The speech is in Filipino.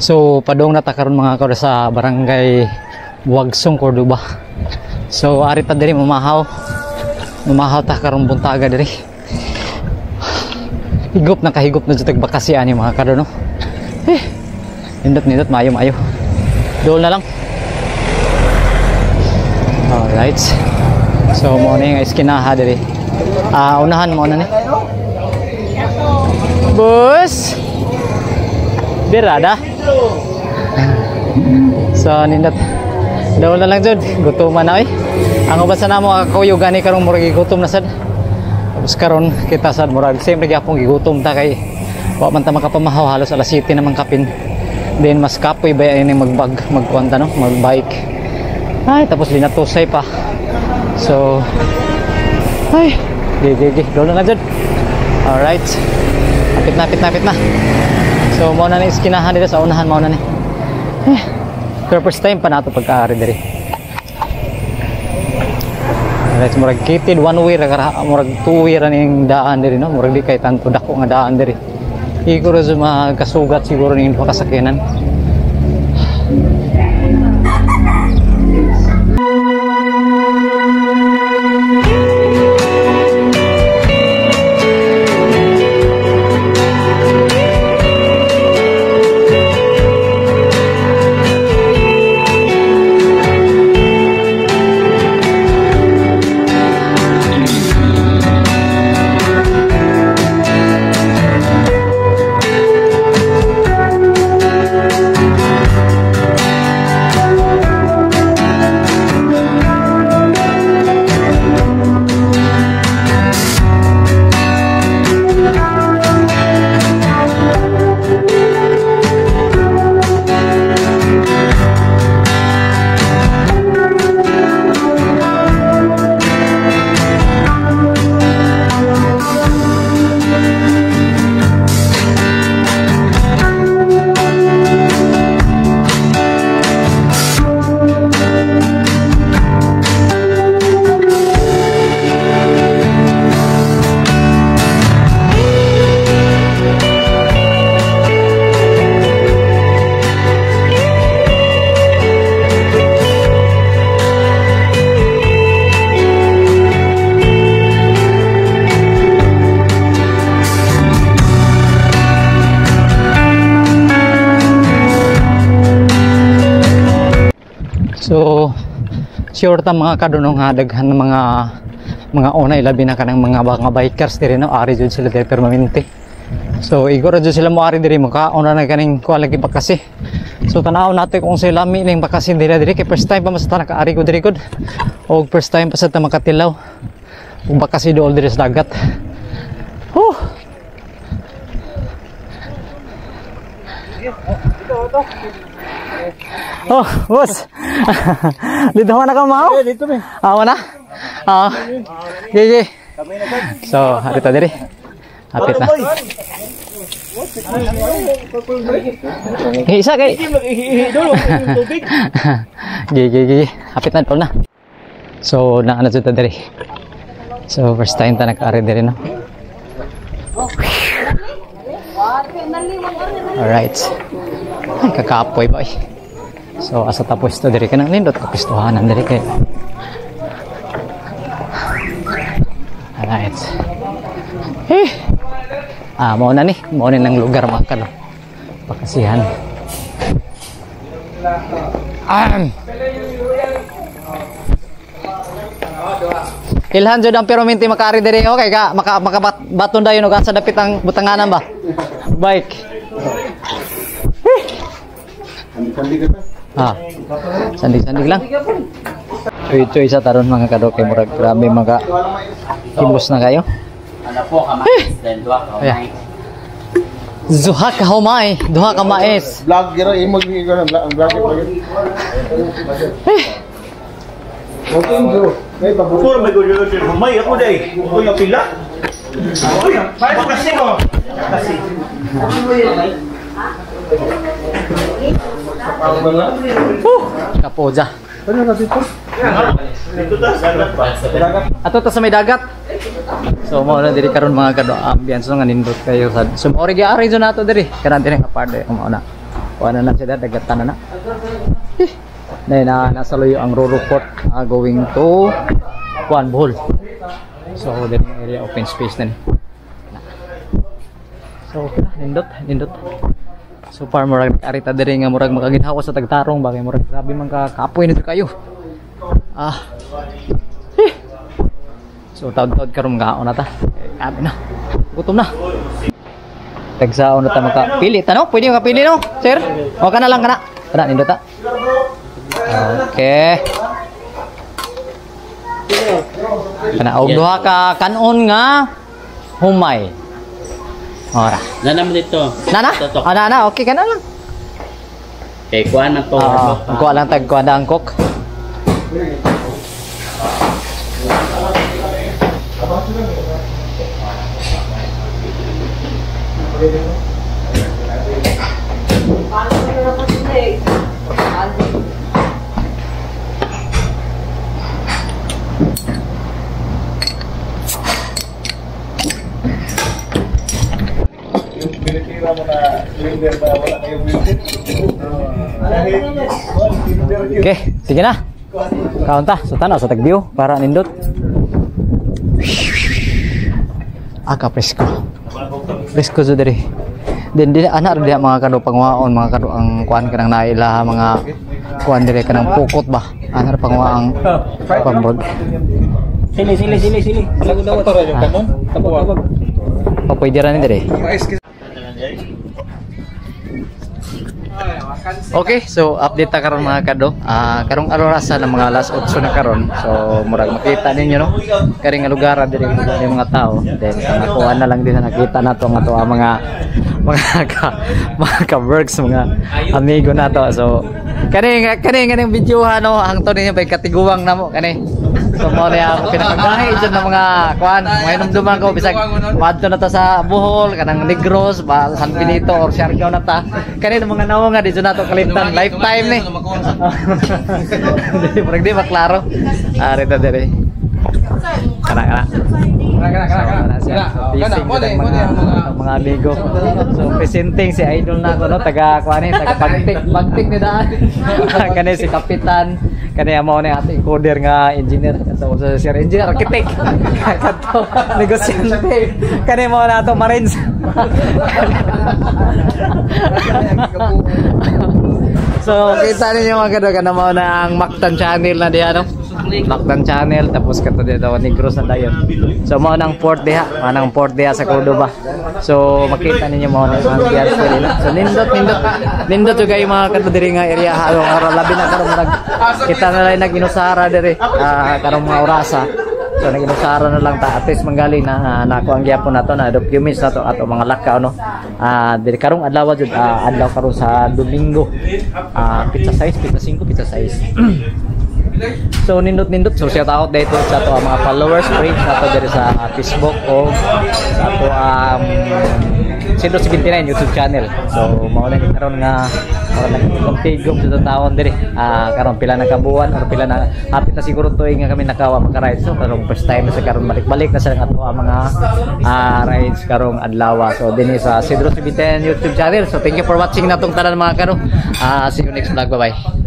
So padong nata karon mga karon sa barangay Buagsong, Cordoba. So ari ta diri mamahaw ta karon buntaga diri. Higop na kahigop na jud bakasi ani mga karon no. Nindot mayo. Dol na lang. Alright. So mo na yung iskinaha diri. Unahan mo na ni. Bus. Birada. So nindot. Dol na lang jud. Gutuman na oy. Ang ubasa namo kakuyo gani karong murag gutom na sad. Tapos karon kita sad murag siyempre gyapon gigutom ta kay wa man ta makapamahaw halos alas 7 naman kapin. Then mas kapoy ba ini magkuanta no, magbike. Ay tapos linatusay pa. So ay gigi dol na jud. Alright. Napit na. So mo na ni iskinahan dito sa unahan mo na ni. First time pa nato pagkaari diri. Alright, murag kitid one way murag two way ra ning daan diri no, murag di kay tanto dako nga daan diri. Siguro sa mga kasugat siguro ning pakasakyanan. So sure ta mga kadunong nga daghan ng mga unay labi na kanang mga bikers diri no, ari jud sila diri permanente. So igor jud sila mo ari diri makauna na kaning quality bakasi. So tanaw natin kung sila mi ning bakasi diri kay first time pa mas ta nakaari ko diri gud. Og first time pa sa ta makatilaw. Ug bakasi dool diri sa dagat. Oh, boss. Dito na ka mau? Dito mi. Wala. Gigi. So, harita diri. Hapit na. Isa kay. Gigi. Hapit na tol na. So, naana jud ta diri. So, first time ta naka-ari diri no. Alright. Ay, kakapoy ba? So, asa tapos to diri kanang nindot kapistuhanan diri kay. Alright. Mo na ni, mo ni nang lugar makan. Pakasihan. Ilhan jud ang permanente makari diri okay ka makabaton dayon og asa dapit ang butanganan ba? Bike. Sandig-sandig lang. Cuy sa taron mga kadok kay murag grabe maka kilos na kayo. Ano po ka ma-extend duha ka humay. Duha ka mais. Vlog giro imo gigo na vlog. Okay bro. May pabukur may gulo humay ako dai. Ko yung pila. Kasi mo. Kasi. Kapoja. Ano na dito? Dito ta sa dagat. Ato ta sa may dagat. So mo na diri karon mga kado ambiance nga nindot kayo sa. So mo ori gyari jo nato diri. Kana diri nga parde mo na. kuha na sila, dagatan na. Dahil nasa loyo ang Roro Port going to Kuan Bohol. So dito yung area open space na ni. So okay na, nindot. So far murag arita diri nga murag makaginhawa sa tagtarong bagay murag grabe man ka kapoy nito kayo. So taud-taud karon kaon na ta. Kabe na. Gutom na. Tagsaon na ta makapili ta no? Pwede ka pili no? Sir? O kana lang kana. Kana nindot ta. Okay. Kana og duha ka kanon nga humay. Ora. Nana mo dito. Nana? Nana, okay kana lang. Kay kuan na to. Kuha lang tag kuha na ang cook. Okay, sige na. Kaon ta sa tanaw sa tagview para nindot. Aka presko. Presko sa diri. Din ana ra mga kado pangwaon, mga kado ang kuan kanang naila mga kuan dire kanang pukot ba. Ana ra pangwaang pamrod. Sili. Lago daw to ra yung kanon. Tabog. Pwede ra ni dire. Okay, so update ta karon mga kado. Karong arorasa ng mga alas 8 na karon. So murag makita ninyo no. Kari nga lugar diri ng mga tao. Then nakuha na lang din na nakita nato nga to mga ka-works mga amigo nato. So kani nga videohan no, hangtod ninyo pay katiguwang namo kani. So mo na ako pinakagahi dyan ng mga kuan, mga inumduman ko bisag madto na ta sa Bohol, kanang Negros, ba San Benito or Siargao na ta. Kani mga nawo nga dito nato kalimtan lifetime ni. Di maklaro. Rito dire. Kana. Mga amigo. So presenting si idol na ko no, taga kuan taga pagtik ni daan. Kani si kapitan, kani amo ni ate coder nga engineer. So sir engineer architect. Kadto negosyante. Kani mo na to Marines. So kita ninyo mga kado kana mo na ang Mactan channel na diha no. Mactan channel tapos kato dito Negros na dayon. So mao nang port diha, manang port diha sa Cordoba. So makita ninyo mao na ang piers nila. So nindot yung kayo mga kado diri nga area halong araw labi na karon kita na lang nag-inusara diri karong mga orasa. So nag-inusara na lang ta at least manggali na nako ang gyapon nato na documents nato ato mga lakaw no. Diri karong adlaw jud adlaw karon sa Domingo. Pizza size, pizza 5, pizza size. So nindot so shout out dito sa ato mga followers page nato diri sa Facebook o sa ato 179 YouTube channel. So mao na karon nga nagkontigom sa taon diri. Karon pila na kabuan or pila na hapit na siguro tuig nga kami nakawa maka-ride. So karong first time na sa karon balik na sa ato mga rides karong adlaw. So dinhi sa Cedro 710 YouTube channel. So thank you for watching natong tanan mga karo. See you next vlog. Bye bye.